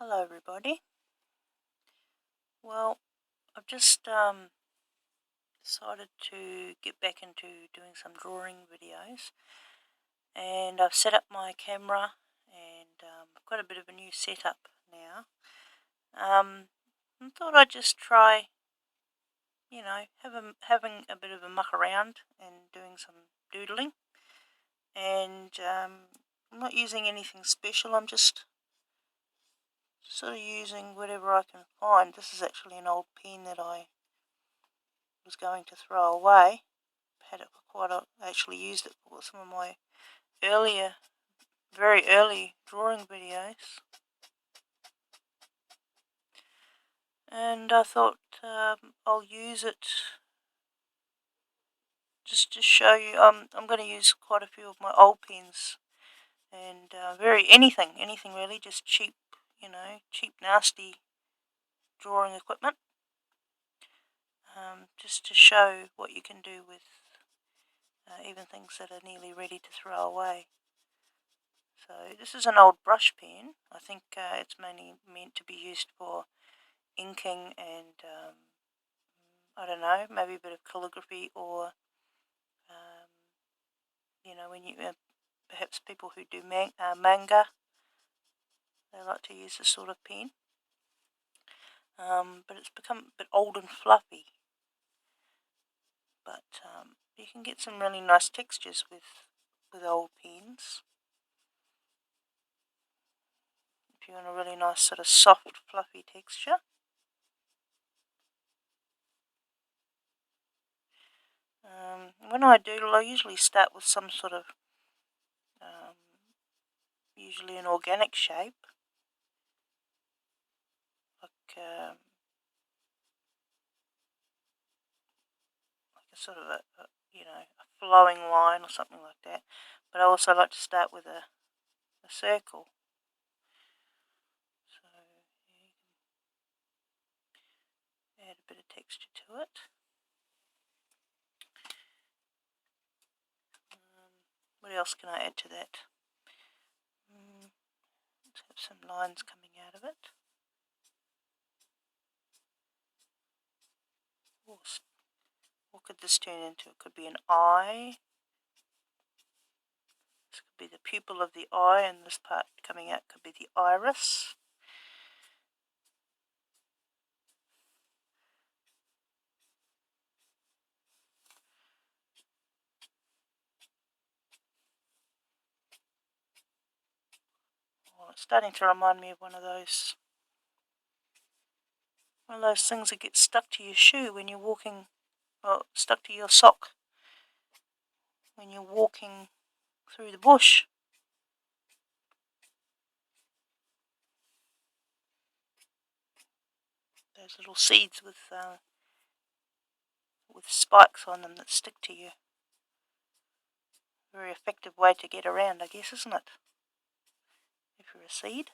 Hello everybody. Well, I've just decided to get back into doing some drawing videos, and I've set up my camera and I've got a bit of a new setup now. I thought I'd just try, having a bit of a muck around and doing some doodling, and I'm not using anything special. I'm just sort of using whatever I can find. This is actually an old pen that I was going to throw away. Had it for quite a, actually used it for some of my very early drawing videos, and I thought I'll use it just to show you. I'm going to use quite a few of my old pens, and anything really, just cheap, cheap nasty drawing equipment, just to show what you can do with even things that are nearly ready to throw away. So this is an old brush pen. I think it's mainly meant to be used for inking and I don't know, maybe a bit of calligraphy, or when you perhaps people who do manga, they like to use this sort of pen. But it's become a bit old and fluffy. But you can get some really nice textures with old pens. If you want a really nice sort of soft, fluffy texture. When I doodle, I usually start with some sort of, usually an organic shape, like a sort of a flowing line or something like that. But I also like to start with a circle. So you can add a bit of texture to it. What else can I add to that? Let's have some lines coming out of it. What could this turn into? It could be an eye. This could be the pupil of the eye, and this part coming out could be the iris. Well, it's starting to remind me of one of those things that gets stuck to your shoe when you're walking, or stuck to your sock when you're walking through the bush. Those little seeds with spikes on them that stick to you. Very effective way to get around, I guess, isn't it? If you're a seed.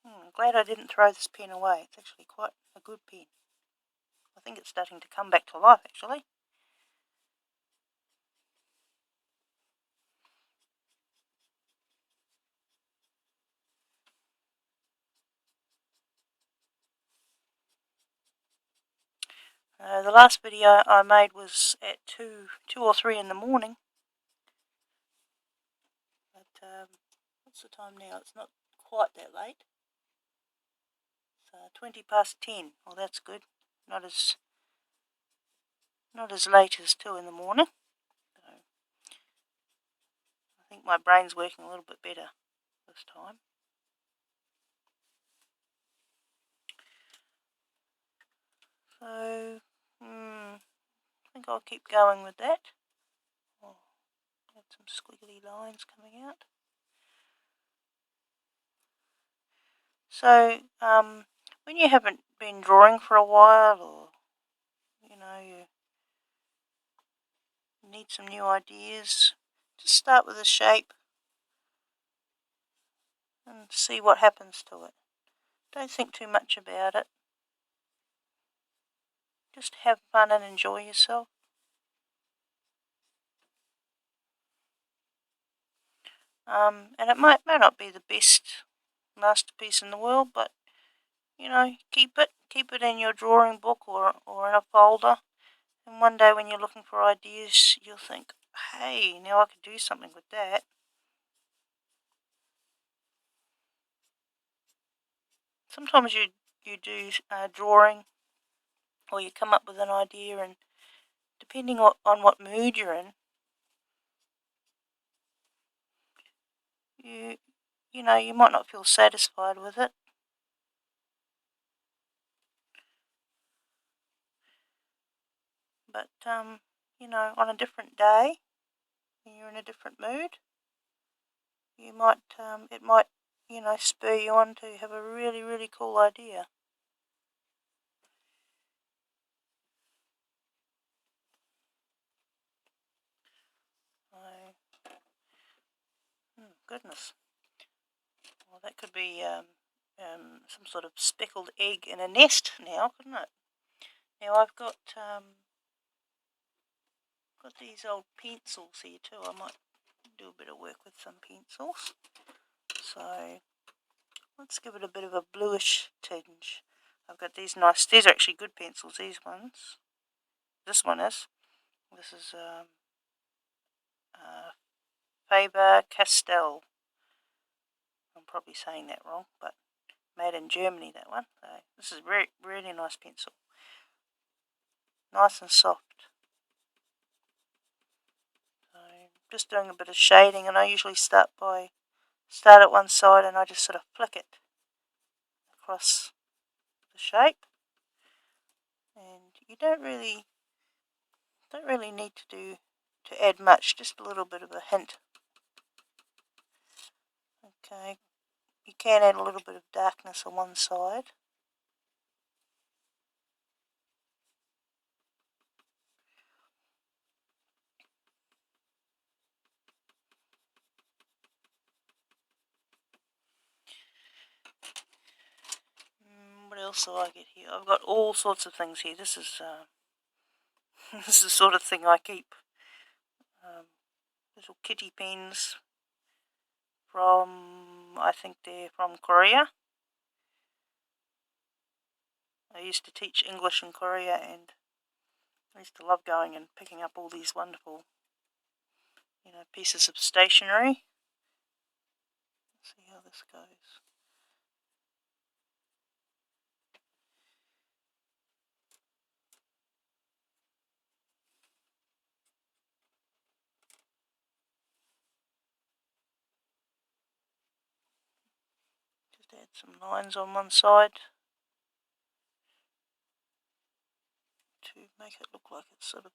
I'm glad I didn't throw this pen away. It's actually quite a good pen. I think it's starting to come back to life, actually. The last video I made was at 2 or 3 in the morning. But what's the time now? It's not quite that late. It's 20 past 10. Well, that's good. Not as late as 2 in the morning. So I think my brain's working a little bit better this time. So I think I'll keep going with that. I'll add some squiggly lines coming out. So when you haven't been drawing for a while, or you need some new ideas, just start with a shape and see what happens to it. Don't think too much about it. Just have fun and enjoy yourself. And it may not be the best masterpiece in the world, but you know, keep it in your drawing book or in a folder. And one day when you're looking for ideas, you'll think, hey, now I could do something with that. Sometimes you do drawing, or you come up with an idea, and depending on what mood you're in, you know, you might not feel satisfied with it. But you know, on a different day, when you're in a different mood, you might it might, you know, spur you on to have a really cool idea. Goodness. Well, that could be some sort of speckled egg in a nest now, couldn't it? Now I've got these old pencils here too. I might do a bit of work with some pencils. So let's give it a bit of a bluish tinge. I've got these these are actually good pencils, these ones. This one is. This is Faber-Castell. I'm probably saying that wrong, but made in Germany, that one. So this is really nice pencil. Nice and soft. So just doing a bit of shading, and I usually start at one side and I just sort of flick it across the shape. And you don't really need to add much, just a little bit of a hint. Okay, you can add a little bit of darkness on one side. What else do I get here? I've got all sorts of things here. This is this is the sort of thing I keep. Little kitty pens from, I think they're from Korea. I used to teach English in Korea, and I used to love going and picking up all these wonderful, you know, pieces of stationery. Let's see how this goes. Just add some lines on one side to make it look like it's sort of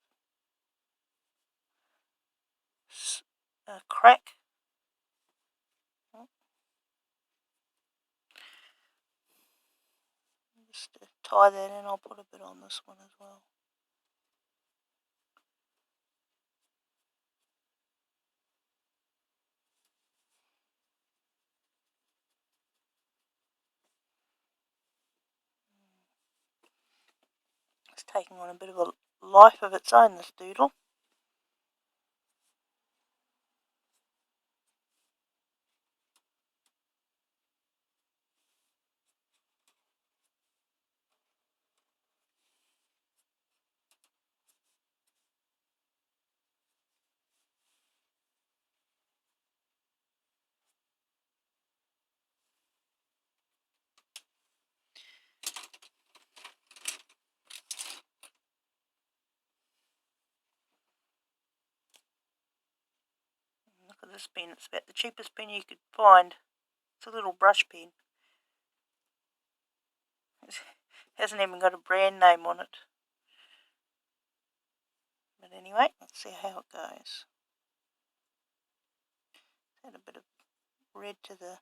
a crack. Just to tie that in, I'll put a bit on this one as well. It's taking on a bit of a life of its own, this doodle. Look at this pen, it's about the cheapest pen you could find. It's a little brush pen. It hasn't even got a brand name on it. But anyway, let's see how it goes. Add a bit of red to the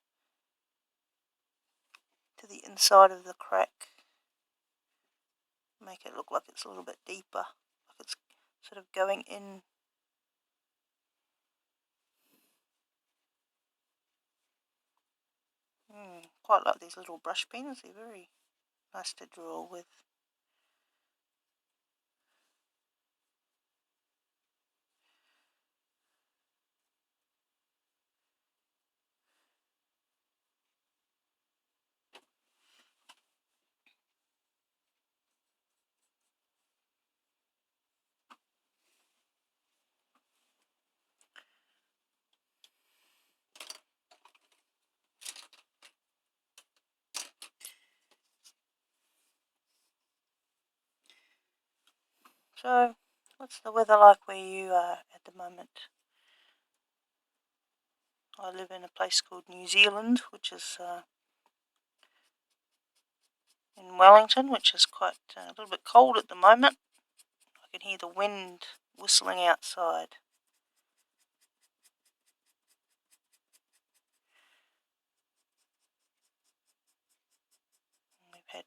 inside of the crack. Make it look like it's a little bit deeper, like it's sort of going in. quite like these little brush pens, they're very nice to draw with. So, what's the weather like where you are at the moment? I live in a place called New Zealand, which is in Wellington, which is quite a little bit cold at the moment. I can hear the wind whistling outside. We've had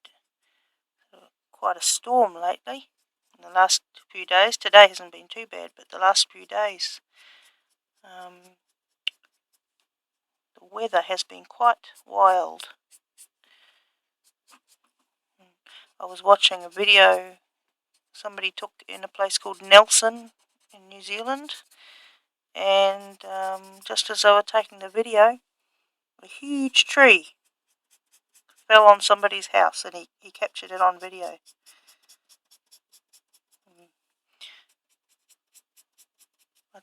quite a storm lately in the last few days. Today hasn't been too bad, but the last few days the weather has been quite wild. I was watching a video somebody took in a place called Nelson in New Zealand, and just as they were taking the video, a huge tree fell on somebody's house, and he captured it on video. I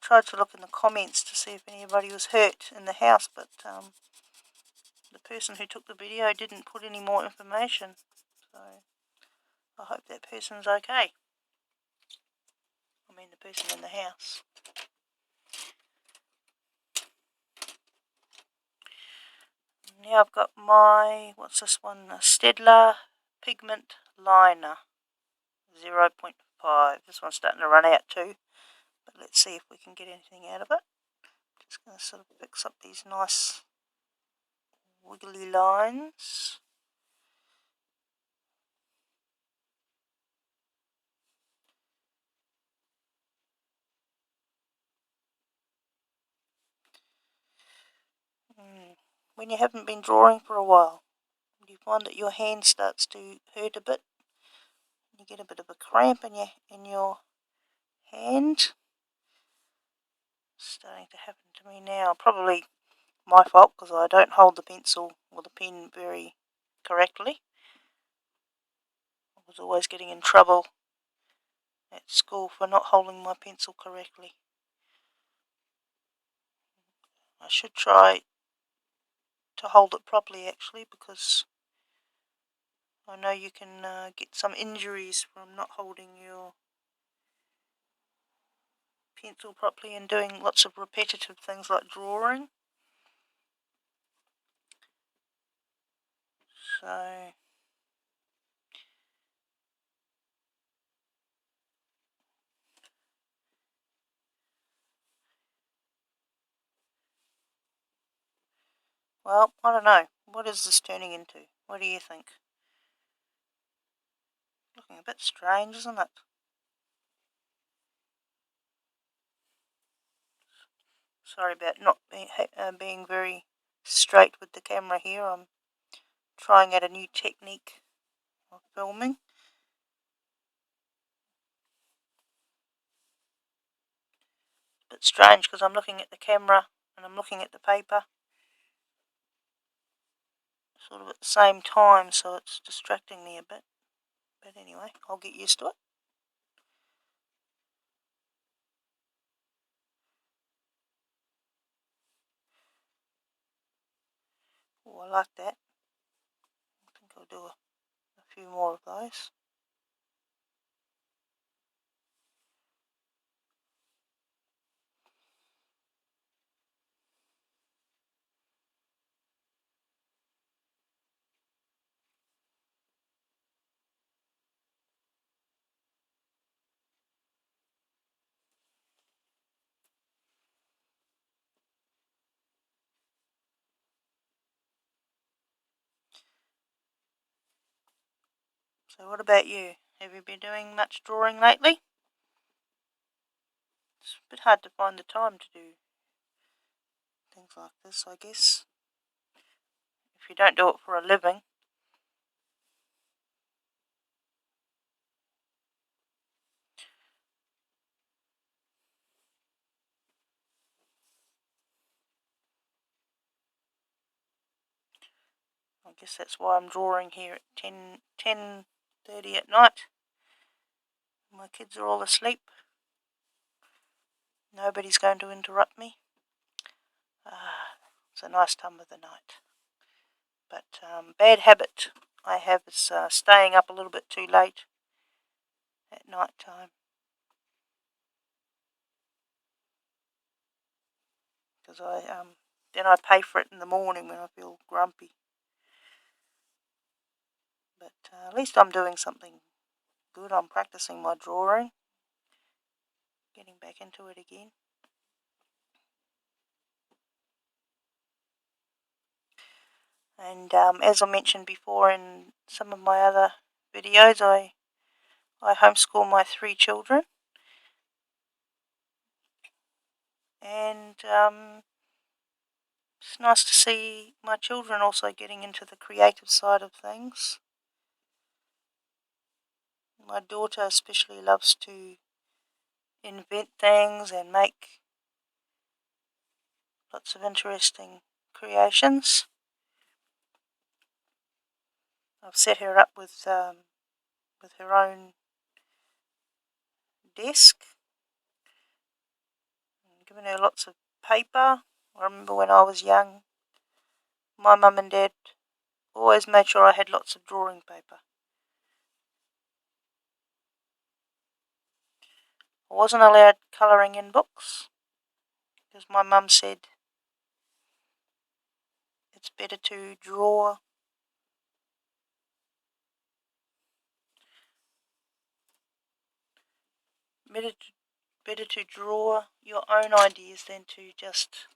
tried to look in the comments to see if anybody was hurt in the house, but the person who took the video didn't put any more information, so I hope that person's okay. I mean the person in the house. Now I've got my, what's this one, a Stedler Pigment Liner 0.5. This one's starting to run out too, but let's see if we can get anything out of it. Just going to sort of fix up these nice wiggly lines. When you haven't been drawing for a while, you find that your hand starts to hurt a bit. You get a bit of a cramp in your hand. It's starting to happen to me now. Probably my fault because I don't hold the pencil or the pen very correctly. I was always getting in trouble at school for not holding my pencil correctly. I should try to hold it properly actually, because I know you can get some injuries from not holding your pencil properly and doing lots of repetitive things like drawing. So well, I don't know. What is this turning into? What do you think? Looking a bit strange, isn't it? Sorry about not being very straight with the camera here. I'm trying out a new technique of filming. It's a bit strange because I'm looking at the camera and I'm looking at the paper sort of at the same time, so it's distracting me a bit. But anyway, I'll get used to it. Oh, I like that. I think I'll do a few more of those. So what about you? Have you been doing much drawing lately? It's a bit hard to find the time to do things things like this, I guess. If you don't do it for a living. I guess that's why I'm drawing here at 10:30 at night. My kids are all asleep. Nobody's going to interrupt me. It's a nice time of the night. But bad habit I have is staying up a little bit too late at night time. Because then I pay for it in the morning when I feel grumpy. But at least I'm doing something good. I'm practicing my drawing, getting back into it again. And as I mentioned before in some of my other videos, I homeschool my 3 children. And it's nice to see my children also getting into the creative side of things. My daughter especially loves to invent things and make lots of interesting creations. I've set her up with her own desk and given her lots of paper. I remember when I was young, my mum and dad always made sure I had lots of drawing paper. I wasn't allowed colouring in books because my mum said it's better to draw your own ideas than to just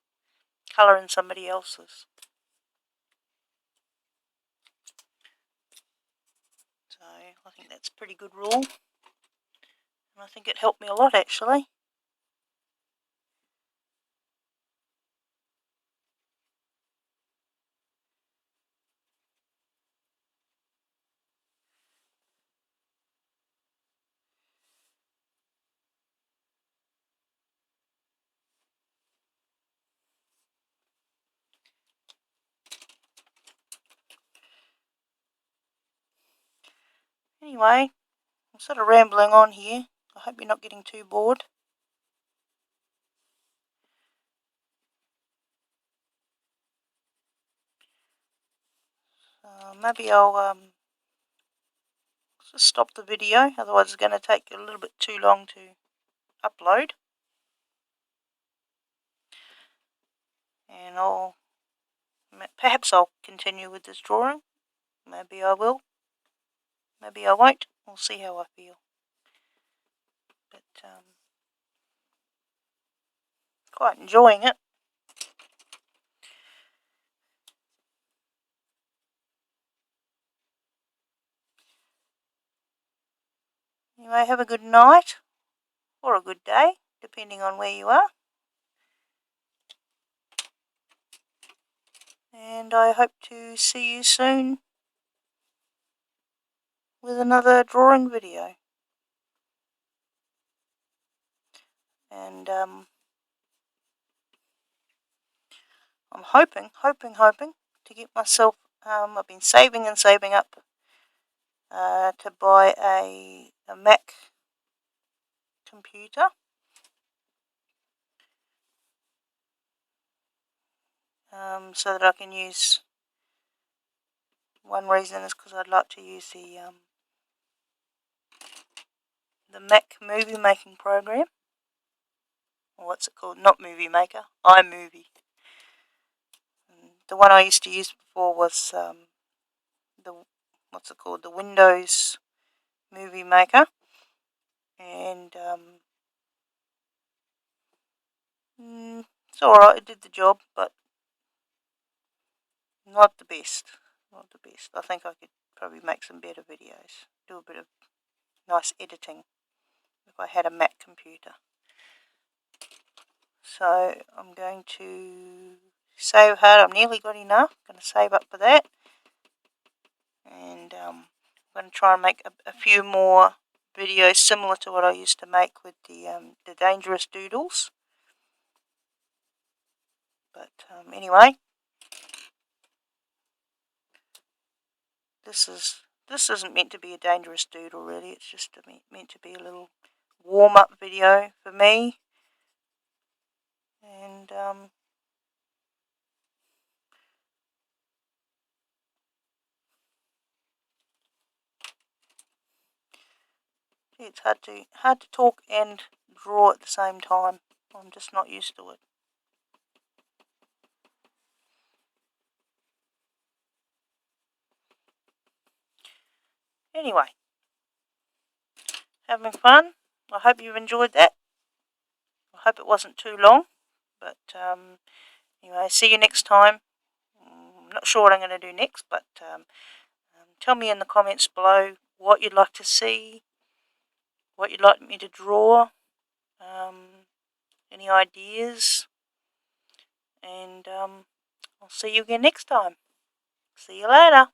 colour in somebody else's. So I think that's a pretty good rule, and I think it helped me a lot actually. Anyway, I'm sort of rambling on here. I hope you're not getting too bored. Maybe I'll just stop the video, otherwise it's going to take a little bit too long to upload. And perhaps I'll continue with this drawing. Maybe I will. Maybe I won't. We'll see how I feel. But quite enjoying it. Anyway, have a good night or a good day, depending on where you are. And I hope to see you soon with another drawing video. And I'm hoping to get myself, I've been saving and saving up to buy a Mac computer. So that I can use, one reason is because I'd like to use the Mac movie making program. Or what's it called? Not Movie Maker, iMovie. The one I used to use before was the Windows Movie Maker, and it's alright, it did the job, but not the best. I think I could probably make some better videos, do a bit of nice editing if I had a Mac computer. So I'm going to save hard. I've nearly got enough. I'm going to save up for that. And I'm going to try and make a few more videos similar to what I used to make with the dangerous doodles. But anyway, this isn't meant to be a dangerous doodle really. It's just meant to be a little warm-up video for me. And it's hard to talk and draw at the same time. I'm just not used to it. Anyway, having fun. I hope you've enjoyed that. I hope it wasn't too long. But anyway, see you next time. I'm not sure what I'm going to do next, but tell me in the comments below what you'd like to see, what you'd like me to draw, any ideas, and I'll see you again next time. See you later.